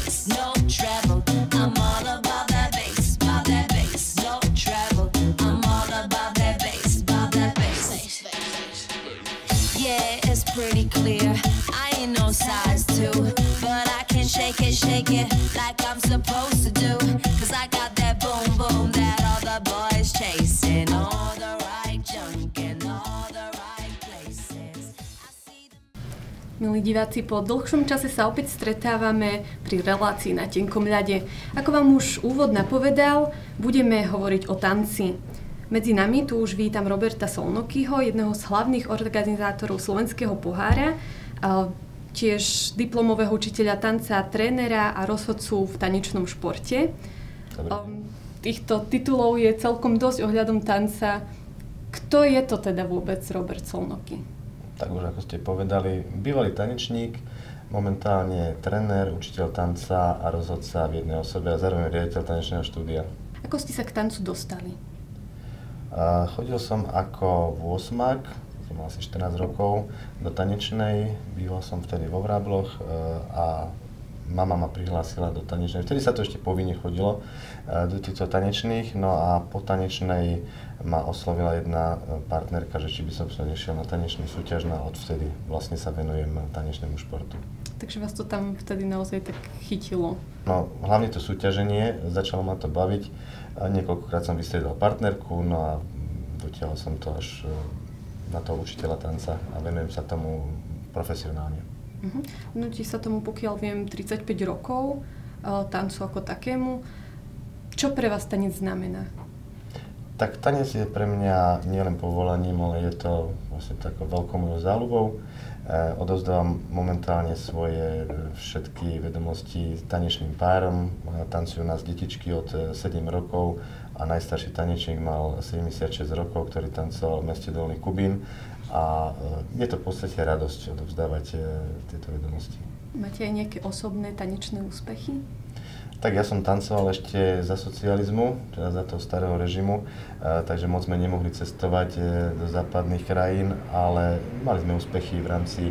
bass, no treble. I'm all about that bass, no treble. I'm all about that bass, Yeah, it's pretty clear. I ain't no size 2, but I can shake it like I'm supposed to do. 'Cause I got that boom boom that all the boys chasing, all the right junk in all the right places. Milí diváci, po dlhšom čase sa opäť stretávame pri relácii Na tenkom ľade. Ako vám už úvod napovedal, budeme hovoriť o tanci. Medzi nami tu už vítam Roberta Solnokyho, jedného z hlavných organizátorov Slovenského pohára, tiež diplomového učiteľa tanca, trénera a rozhodcu v tanečnom športe. Týchto titulov je celkom dosť ohľadom tanca. Kto je to teda vôbec Robert Solnoky? Tak už ako ste povedali, bývalý tanečník, momentálne tréner, učiteľ tanca a rozhodca v jednej osobe a zároveň riaditeľ tanečného štúdia. Ako ste sa k tancu dostali? Chodil som ako vôsmak, som mal asi 14 rokov, do tanečnej, býval som vtedy vo Vrábloch a mama ma prihlásila do tanečnej. Vtedy sa to ešte povinne chodilo do týchto tanečných, no a po tanečnej ma oslovila jedna partnerka, že či by som sa nešiel na tanečnú súťaž, no a odvtedy vlastne sa venujem tanečnému športu. Takže vás to tam vtedy naozaj tak chytilo? No, hlavne to súťaženie, začalo ma to baviť. Niekoľkokrát som vystriedal partnerku, no a dotiahol som to až na toho učiteľa tanca a venujem sa tomu profesionálne. Nutí sa tomu, pokiaľ viem, 35 rokov, tancu ako takému. Čo pre vás tanec znamená? Tak tanec je pre mňa nielen povolaním, ale je to vlastne takou veľkou mojou záľubou. Odovzdávam momentálne svoje všetky vedomosti tanečným párom. Tancujú nás detičky od 7 rokov a najstarší tanečník mal 76 rokov, ktorý tancoval v meste Dolný Kubín. A je to v podstate radosť odovzdávať tieto vedomosti. Máte aj nejaké osobné tanečné úspechy? Tak ja som tancoval ešte za socializmu, teda za toho starého režimu, takže moc sme nemohli cestovať do západných krajín, ale mali sme úspechy v rámci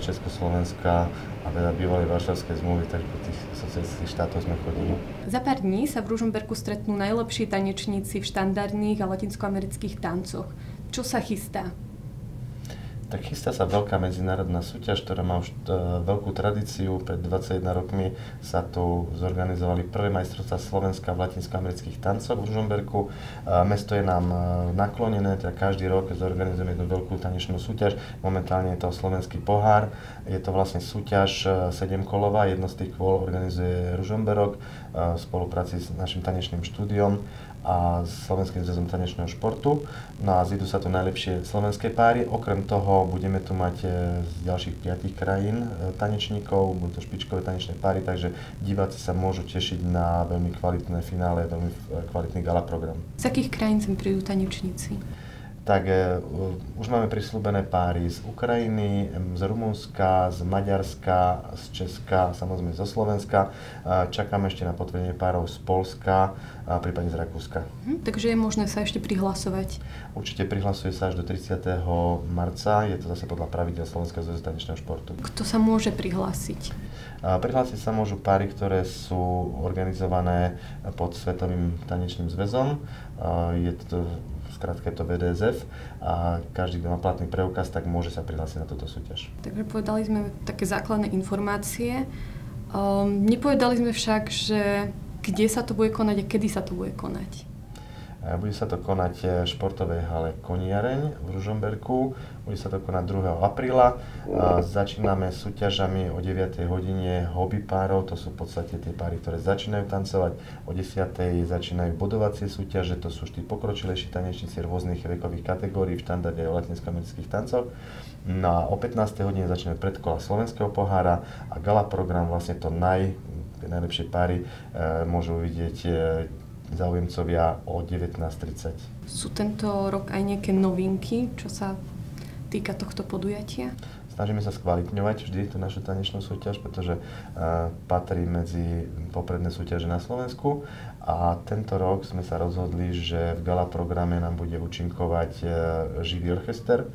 Československa a teda bývalej Varšavskej zmluvy, takže po tých socialistických štátoch sme chodili. Za pár dní sa v Ružomberku stretnú najlepší tanečníci v štandardných a latinskoamerických tancoch. Čo sa chystá? Tak chystá sa veľká medzinárodná súťaž, ktorá má už veľkú tradíciu. Pred 21 rokmi sa tu zorganizovali prvé majstrovstvá Slovenska v latinskoamerických tancoch v Ružomberku. Mesto je nám naklonené, teda každý rok zorganizujeme jednu veľkú tanečnú súťaž. Momentálne je to Slovenský pohár. Je to vlastne súťaž 7-kolová, jedno z tých kôl organizuje Ružomberok v spolupráci s našim tanečným štúdiom a s Slovenským zväzom tanečného športu. No a zídu sa tu najlepšie slovenské páry. Okrem toho budeme tu mať z ďalších 5 krajín tanečníkov, budú to špičkové tanečné páry, takže diváci sa môžu tešiť na veľmi kvalitné finále, veľmi kvalitný gala program. Z akých krajín sem prídu tanečníci? Tak už máme prisľúbené páry z Ukrajiny, z Rumunska, z Maďarska, z Česka, samozrejme zo Slovenska. Čakáme ešte na potvrdenie párov z Poľska, prípadne z Rakúska. Takže je možné sa ešte prihlasovať? Určite prihlasuje sa až do 30. marca. Je to zase podľa pravidiel Slovenského zväzu tanečného športu. Kto sa môže prihlásiť? Prihlásiť sa môžu páry, ktoré sú organizované pod Svetovým tanečným zväzom. Je to skrátka je to VDSF a každý, kto má platný preukaz, tak môže sa prihlásiť na túto súťaž. Takže povedali sme také základné informácie. Nepovedali sme však, že kde sa to bude konať a kedy sa to bude konať. Bude sa to konať v športovej hale Koniareň v Ružomberku. Bude sa to konať 2. apríla. Začíname súťažami o 9. hodine hobby párov. To sú v podstate tie páry, ktoré začínajú tancovať. O 10. začínajú bodovacie súťaže. To sú tí pokročilejší tanečníci rôznych vekových kategórií v štandarde a latinskoamerických tancoch. No a o 15. hodine začínajú predkola Slovenského pohára a gala program, vlastne to najlepšie páry môžu vidieť záujemcovia o 19:30. Sú tento rok aj nejaké novinky, čo sa týka tohto podujatia? Snažíme sa skvalitňovať vždy tú našu tanečnú súťaž, pretože patrí medzi popredné súťaže na Slovensku a tento rok sme sa rozhodli, že v gala programe nám bude účinkovať živý orchester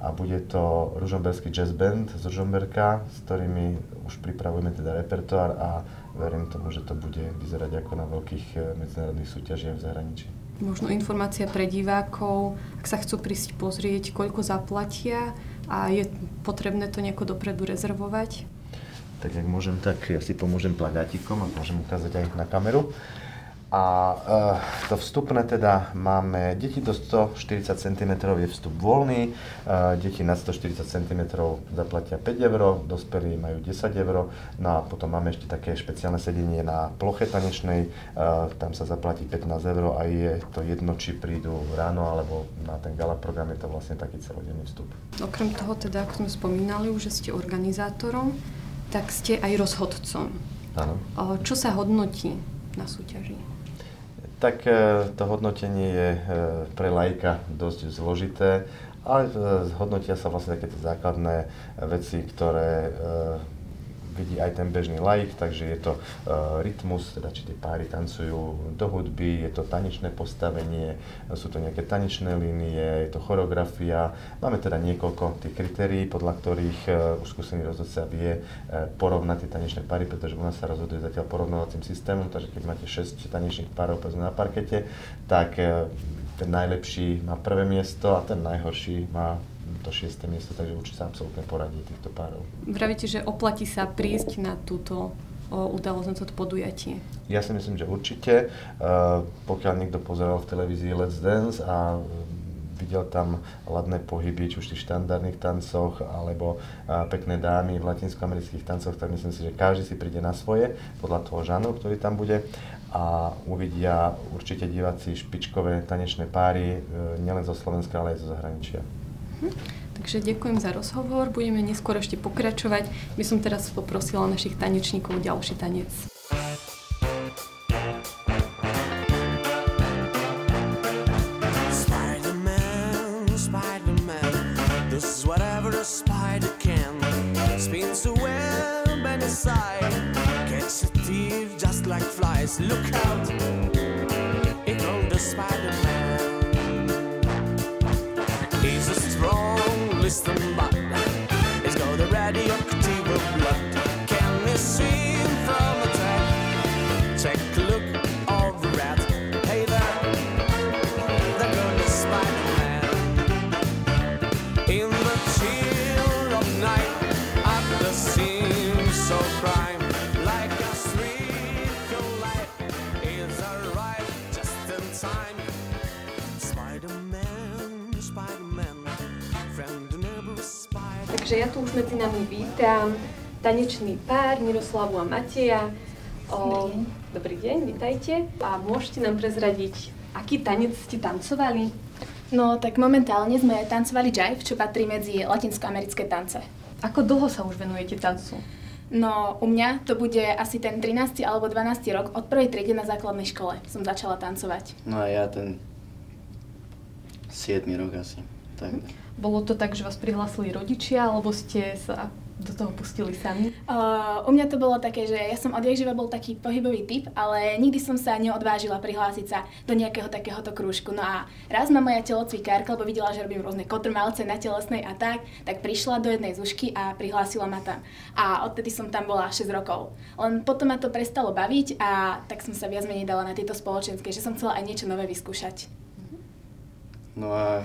a bude to Ružomberský jazz band z Ružomberka, s ktorými už pripravujeme teda repertoár a verím tomu, že to bude vyzerať ako na veľkých medzinárodných súťažiach v zahraničí. Možno informácia pre divákov, ak sa chcú prísť pozrieť, koľko zaplatia a je potrebné to nejako dopredu rezervovať? Tak ak môžem, tak ja si pomôžem plagátikom a môžem ukázať aj na kameru. A to vstupné teda máme, deti do 140 cm je vstup voľný, deti nad 140 cm zaplatia 5 €, dospelí majú 10 €, no a potom máme ešte také špeciálne sedenie na ploche tanečnej, tam sa zaplatí 15 € a je to jedno, či prídu ráno alebo na ten gala program, je to vlastne taký celodenný vstup. Okrem toho teda, ako sme spomínali, že ste organizátorom, tak ste aj rozhodcom. Áno. Čo sa hodnotí na súťaži? Tak to hodnotenie je pre laika dosť zložité, ale hodnotia sa vlastne také základné veci, ktoré vidí aj ten bežný laik, takže je to rytmus, teda či tie páry tancujú do hudby, je to tanečné postavenie, sú to nejaké tanečné línie, je to choreografia. Máme teda niekoľko tých kritérií, podľa ktorých už skúsený rozhodca vie porovnať tie tanečné páry, pretože u nás sa rozhoduje zatiaľ porovnávacím systémom, takže keď máte 6 tanečných párov na parkete, tak ten najlepší má prvé miesto a ten najhorší má to 6. miesto, takže určite sa absolútne poradí týchto párov. Vravíte, že oplatí sa prísť na túto udalosť, na toto podujatie? Ja si myslím, že určite. Pokiaľ niekto pozeral v televízii Let's Dance a videl tam ladné pohyby, či už v tých štandardných tancoch, alebo pekné dámy v latinskoamerických tancoch, tak myslím si, že každý si príde na svoje, podľa toho žánru, ktorý tam bude. A uvidia určite diváci špičkové tanečné páry, nielen zo Slovenska, ale aj zo zahraničia. Takže ďakujem za rozhovor, budeme neskôr ešte pokračovať. By som teraz poprosila našich tanečníkov ďalší tanec. Spider-Man, Spider-Man, this is whatever a spider can. Spins the web and aside, catch the thief just like flies. Look out, here comes the Spider-Man. He's a strong, listen but he's got the radioactive blood. Can you see him from a track? Take a look of the rat. Hey there, there goes the Spider-Man. In the chill of night, at the scenes of crime, like a streak of light, he's arrived just in time. Spider-Man, Spider-Man, friend never spider. Takže ja tu už medzi nami vítam tanečný pár Miroslavu a Mateja. Dobrý deň, vítajte. A môžete nám prezradiť, aký tanec ste tancovali? No, tak momentálne sme tancovali jive, čo patrí medzi latinskoamerické tance. Ako dlho sa už venujete tancu? No, u mňa to bude asi ten 13. alebo 12. rok, od prvej triedy na základnej škole som začala tancovať. No a ja ten 7. rok asi. Tak. Bolo to tak, že vás prihlásili rodičia, alebo ste sa do toho pustili sami? U mňa to bolo také, že ja som odjakživa bol taký pohybový typ, ale nikdy som sa neodvážila prihlásiť sa do nejakého takéhoto krúžku. No a raz ma moja telocvikárka, lebo videla, že robím rôzne kotrmalce na telesnej a tak prišla do jednej zušky a prihlásila ma tam. A odtedy som tam bola 6 rokov. Len potom ma to prestalo baviť a tak som sa viac menej dala na tieto spoločenské, že som chcela aj niečo nové vyskúšať. No a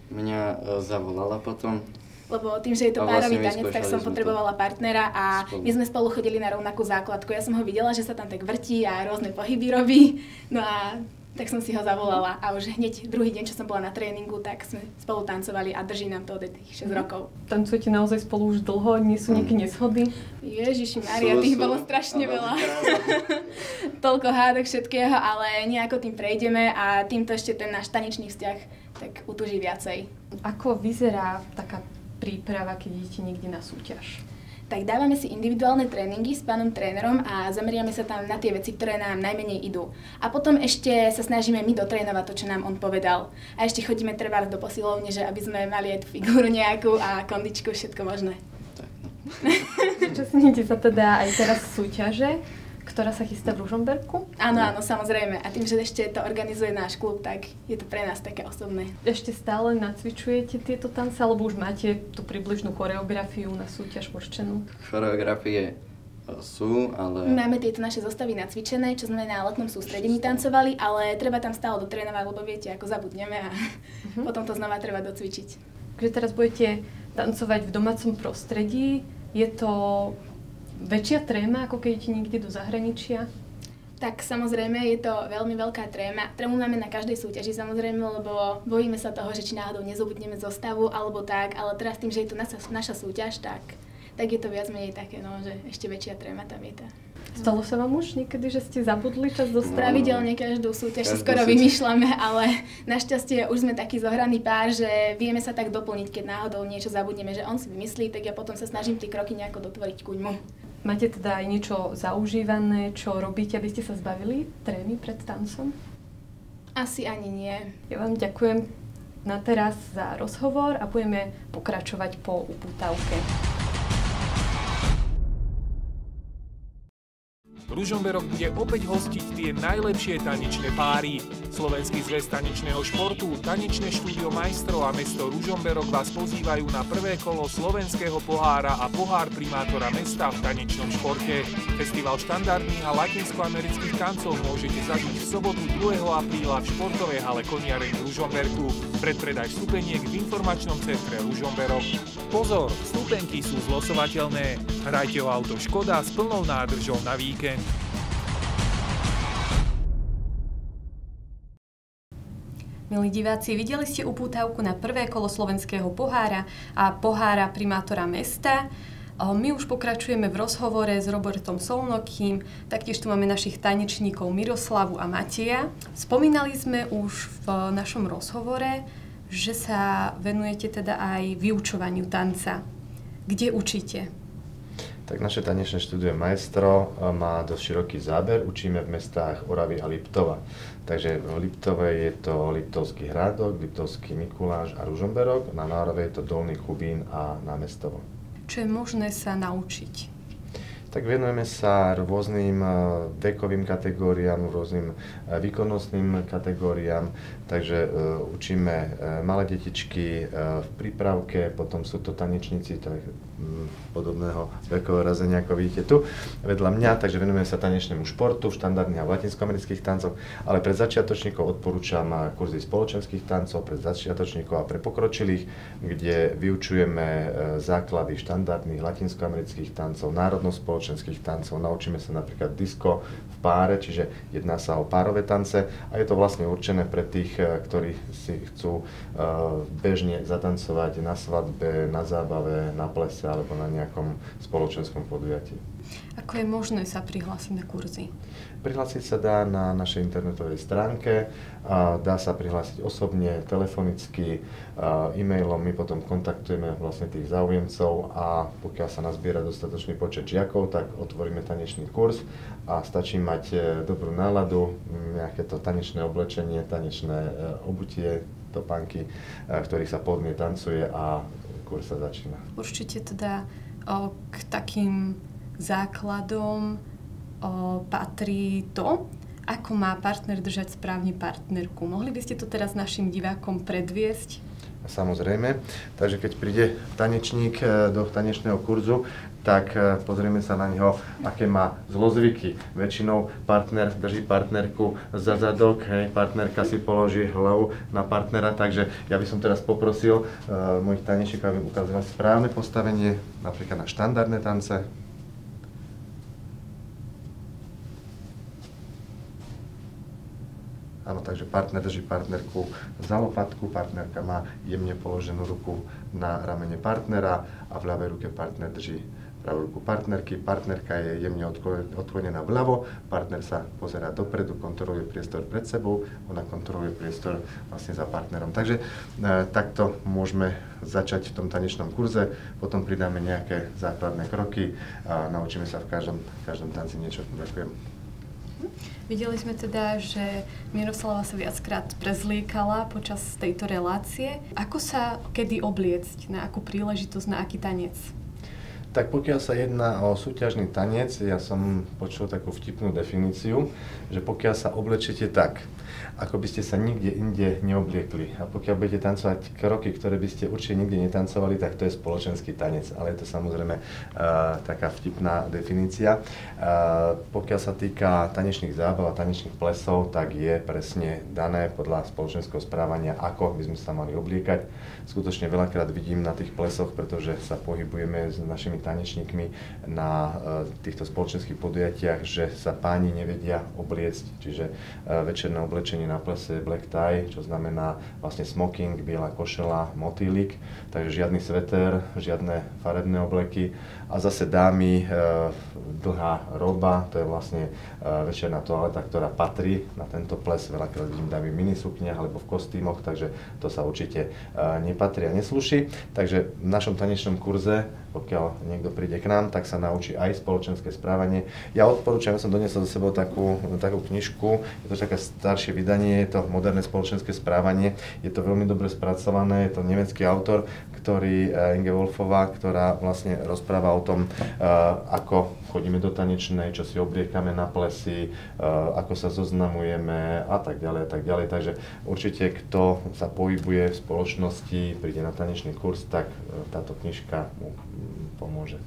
mňa zavolala potom. Lebo tým, že je to párový tanec, tak som potrebovala partnera a my sme spolu chodili na rovnakú základku. Ja som ho videla, že sa tam tak vrtí a rôzne pohyby robí. No a tak som si ho zavolala a už hneď druhý deň, čo som bola na tréningu, tak sme spolu tancovali a drží nám to od tých 6 rokov. Tancujete naozaj spolu už dlho? Nie sú nejaké neshody? Ježišimária, tých bolo strašne veľa. Toľko hádok všetkého, ale nejako tým prejdeme a týmto ešte ten náš tanečný vzťah tak utuží viacej. Ako vyzerá taká príprava, keď idete niekde na súťaž? Tak dávame si individuálne tréningy s pánom trénerom a zameriame sa tam na tie veci, ktoré nám najmenej idú. A potom ešte sa snažíme my dotrénovať to, čo nám on povedal. A ešte chodíme trebárs do posilovne, že aby sme mali aj tú figúru nejakú a kondičku, všetko možné. Zúčastníte sa teda aj teraz súťaže, ktorá sa chystá v Ružomberku? Áno, áno, samozrejme. A tým, že ešte to organizuje náš klub, tak je to pre nás také osobné. Ešte stále nacvičujete tieto tance, alebo už máte tú približnú choreografiu na súťaž určenú? Choreografie sú, ale... Máme tieto naše zostavy nacvičené, čo sme na letnom sústredení tancovali, ale treba tam stále dotrénovať, lebo viete, ako zabudneme a potom to znova treba docvičiť. Takže teraz budete tancovať v domácom prostredí. Je to väčšia tréma, ako keď idete niekde do zahraničia? Tak samozrejme, je to veľmi veľká tréma. Trému máme na každej súťaži samozrejme, lebo bojíme sa toho, že či náhodou nezabudneme zostavu alebo tak, ale teraz tým, že je to naša súťaž, tak je to viac menej také, no, že ešte väčšia tréma tam je tá. Stalo sa vám už niekedy, že ste zabudli čas zostavy? Pravidelne každú súťaž si skoro vymýšľame, ale našťastie už sme taký zohraný pár, že vieme sa tak doplniť, keď náhodou niečo zabudneme, že on si vymyslí, tak ja potom sa snažím tie kroky nejako dotvoriť kuňmu. Máte teda aj niečo zaužívané, čo robíte, aby ste sa zbavili trémy pred tancom? Asi ani nie. Ja vám ďakujem na teraz za rozhovor a budeme pokračovať po upútavke. Ružomberok bude opäť hostiť tie najlepšie tanečné páry. Slovenský zväz tanečného športu, tanečné štúdio majstrov a mesto Ružomberok vás pozývajú na prvé kolo slovenského pohára a pohár primátora mesta v tanečnom športe. Festival štandardných a latinskoamerických tancov môžete zažiť v sobotu 2. apríla v športovej hale Koniareň v Ružomberku. Predpredaj vstupeniek v informačnom centre Ružomberok. Pozor, vstupenky sú zlosovateľné. Hrajte o auto Škoda s plnou nádržou na víkend. Milí diváci, videli ste upútavku na prvé kolo slovenského pohára a pohára primátora mesta. My už pokračujeme v rozhovore s Robertom Solnokým, taktiež tu máme našich tanečníkov Miroslavu a Mateja. Spomínali sme už v našom rozhovore, že sa venujete teda aj vyučovaniu tanca. Kde učíte? Tak naše tanečné štúdio Maestro má dosť široký záber. Učíme v mestách Oravy a Liptova. Takže v Liptove je to Liptovský Hrádok, Liptovský Mikuláš a Ružomberok. Na Orave je to Dolný Kubín a Námestovo. Čo je možné sa naučiť? Tak venujeme sa rôznym vekovým kategóriám, rôznym výkonnostným kategóriám. Takže učíme malé detičky v prípravke, potom sú to tanečníci podobného vekového razenia, ako vidíte tu vedľa mňa. Takže venujeme sa tanečnému športu, štandardných a latinskoamerických tancoch, ale pre začiatočníkov odporúčam kurzy spoločenských tancov, pre začiatočníkov a pre pokročilých, kde vyučujeme základy štandardných latinskoamerických tancov, národno-spoločenských tancov. Naučíme sa napríklad disco v páre, čiže jedná sa o párové tance a je to vlastne určené pre tých, ktorí si chcú bežne zatancovať na svadbe, na zábave, na plese alebo na nejakom spoločenskom podujatí. Ako je možné sa prihlásiť na kurzy? Prihlásiť sa dá na našej internetovej stránke, dá sa prihlásiť osobne, telefonicky, e-mailom, my potom kontaktujeme vlastne tých záujemcov a pokiaľ sa nazbiera dostatočný počet žiakov, tak otvoríme tanečný kurz a stačí mať dobrú náladu, nejaké to tanečné oblečenie, tanečné obutie, topánky, ktorých sa pohodlne tancuje a kurz sa začína. Určite teda k takým základom patrí to, ako má partner držať správne partnerku. Mohli by ste to teraz našim divákom predviesť? Samozrejme. Takže keď príde tanečník do tanečného kurzu, tak pozrieme sa na neho, aké má zlozvyky. Väčšinou partner drží partnerku za zadok, partnerka si položí hlavu na partnera, takže ja by som teraz poprosil mojich tanečníkov, aby ukázali správne postavenie, napríklad na štandardné tance. Áno, takže partner drží partnerku za lopatku, partnerka má jemne položenú ruku na ramene partnera a v ľavej ruke partner drží pravú ruku partnerky. Partnerka je jemne odklonená vľavo, partner sa pozerá dopredu, kontroluje priestor pred sebou, ona kontroluje priestor vlastne za partnerom. Takže takto môžeme začať v tom tanečnom kurze, potom pridáme nejaké základné kroky a naučíme sa v každom tanci niečo. Ďakujem. Videli sme teda, že Miroslava sa viackrát prezliekala počas tejto relácie. Ako sa kedy obliecť, na akú príležitosť, na aký tanec? Tak pokiaľ sa jedná o súťažný tanec, ja som počul takú vtipnú definíciu, že pokiaľ sa oblečete tak, ako by ste sa nikde inde neobliekli a pokiaľ budete tancovať kroky, ktoré by ste určite nikde netancovali, tak to je spoločenský tanec, ale je to samozrejme taká vtipná definícia. Pokiaľ sa týka tanečných zábav a tanečných plesov, tak je presne dané podľa spoločenského správania, ako by sme sa mali obliekať. Skutočne veľakrát vidím na tých plesoch, pretože sa pohybujeme s našimi tanečníkmi na týchto spoločenských podujatiach, že sa páni nevedia obliecť, čiže večerné oblečenie na plese black tie, čo znamená vlastne smoking, biela košela, motýlik, takže žiadny sveter, žiadne farebné obleky a zase dámy dlhá roba, to je vlastne večerná toaleta, ktorá patrí na tento ples, veľakrát vidím dámy v minisukniach alebo v kostýmoch, takže to sa určite nepatrí a neslúši. Takže v našom tanečnom kurze, pokiaľ niekto príde k nám, tak sa naučí aj spoločenské správanie. Ja odporúčam, ja som doniesol so sebou takú knižku, je to také staršie vydanie, je to moderné spoločenské správanie, je to veľmi dobre spracované, je to nemecký autor, ktorý Inge Wolfová, ktorá vlastne rozpráva o tom, ako chodíme do tanečnej, čo si obliekame na plesy, ako sa zoznamujeme a tak ďalej. Takže určite, kto sa pohybuje v spoločnosti, príde na tanečný kurz, tak táto knižka mu pomôže.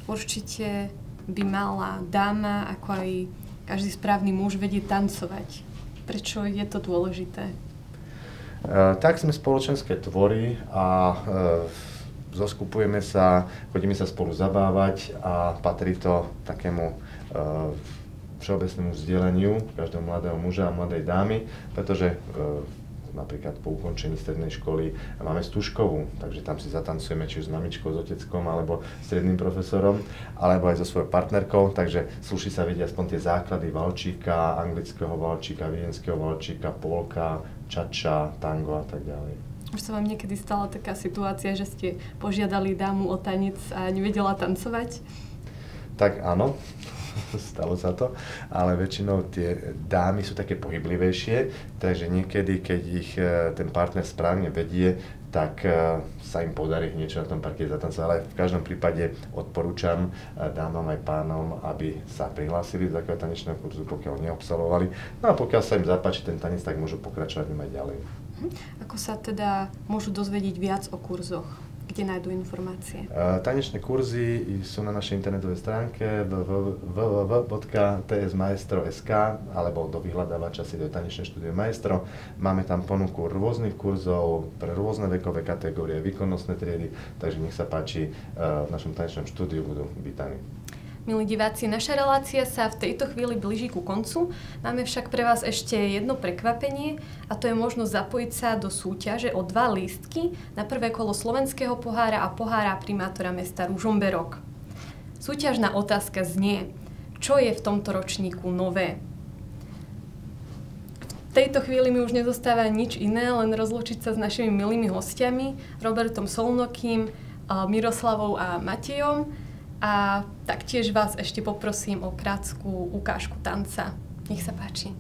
Určite by mala dáma, ako aj každý správny muž, vedieť tancovať. Prečo je to dôležité? Tak sme spoločenské tvory a zoskupujeme sa, chodíme sa spolu zabávať a patrí to takému všeobecnému vzdelaniu každého mladého muža a mladej dámy, pretože napríklad po ukončení strednej školy máme stúžkovú, takže tam si zatancujeme či už s mamičkou, s oteckom, alebo stredným profesorom, alebo aj so svojou partnerkou, takže slúši sa vedieť aspoň tie základy valčíka, anglického valčíka, viedenského valčíka, polka, čača, tango a tak ďalej. Už sa vám niekedy stala taká situácia, že ste požiadali dámu o tanec a nevedela tancovať? Tak áno, stalo sa to, ale väčšinou tie dámy sú také pohyblivejšie, takže niekedy, keď ich ten partner správne vedie, tak sa im podarí niečo na tom parkete zatancovať, ale v každom prípade odporúčam dámam aj pánom, aby sa prihlásili do takého tanečného kurzu, pokiaľ neobsahovali. No a pokiaľ sa im zapáči ten tanec, tak môžu pokračovať aj ďalej. Ako sa teda môžu dozvedieť viac o kurzoch? Kde nájdú informácie? Tanečné kurzy sú na našej internetovej stránke www.tsmaestro.sk alebo do vyhľadávača si do Tanečné štúdio Maestro. Máme tam ponuku rôznych kurzov pre rôzne vekové kategórie, výkonnostné triedy, takže nech sa páči, v našom tanečnom štúdiu budú vítaní. Milí diváci, naša relácia sa v tejto chvíli blíži ku koncu. Máme však pre vás ešte jedno prekvapenie a to je možnosť zapojiť sa do súťaže o 2 lístky na prvé kolo slovenského pohára a pohára primátora mesta Ružomberok. Súťažná otázka znie, čo je v tomto ročníku nové? V tejto chvíli mi už nezostáva nič iné, len rozlúčiť sa s našimi milými hostiami, Robertom Solnokým, Miroslavou a Matejom. A taktiež vás ešte poprosím o krátku ukážku tanca. Nech sa páči.